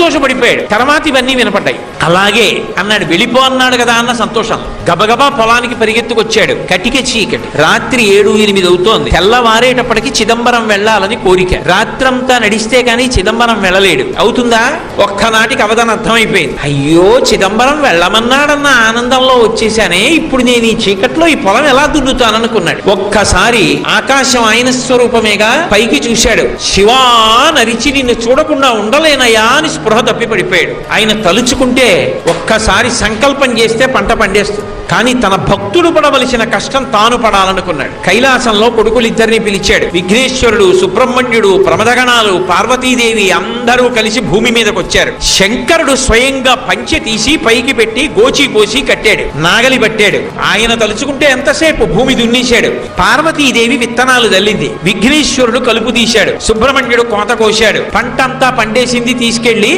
సంతోషపడిపోయాడు. తర్వాత ఇవన్నీ వినపడ్డాయి. అలాగే అన్నాడు, వెళ్ళిపో అన్నాడు కదా అన్న సంతోషం. గబగబా పొలానికి పరిగెత్తుకొచ్చాడు. కటిక చీకటి, రాత్రి 7-8 అవుతోంది. తెల్లవారేటప్పటికి చిదంబరం వెళ్ళాలని కోరిక. రాత్రంతా నడిస్తే కానీ చిదంబరం వెళ్ళలేడు. అవుతుందా? ఒక్కనాటికి అవధానం అర్థమైపోయింది. అయ్యో, చిదంబరం వెళ్ళమన్నాడన్న ఆనందంలో వచ్చేసానే, ఇప్పుడు నేను ఈ చీకట్లో ఈ పొలం ఎలా దున్నుతాననుకున్నాడు. ఒక్కసారి ఆకాశం ఆయన స్వరూపమేగా, పైకి చూశాడు. శివా నరిచి నిన్ను చూడకుండా ఉండలేనయా అని స్పృహ తప్పి పడిపోయాడు. ఆయన తలుచుకుంటే ఒక్కసారి సంకల్పం చేస్తే పంట పండేస్తుంది. కానీ తన భక్తుడు పడవలసిన కష్టం తాను పడాలనుకున్నాడు. కైలాసంలో కొడుకులిద్దరిని పిలిచాడు. విఘ్నేశ్వరుడు, సుబ్రహ్మణ్యుడు, ప్రమదగణాలు, పార్వతీదేవి అందరూ కలిసి భూమి మీదకి వచ్చారు. శంకరుడు స్వయంగా పంచె తీసి పైకి పెట్టి గోచి పోసి కట్టాడు. నాగలి పట్టాడు. ఆయన తలుచుకుంటే ఎంతసేపు భూమి దున్నేశాడు. పార్వతీదేవి విత్తనాలు జల్లింది. విఘ్నేశ్వరుడు కలుపు తీశాడు. సుబ్రహ్మణ్యుడు కోత కోశాడు. పంటంతా పండేసింది. తీసుకెళ్లి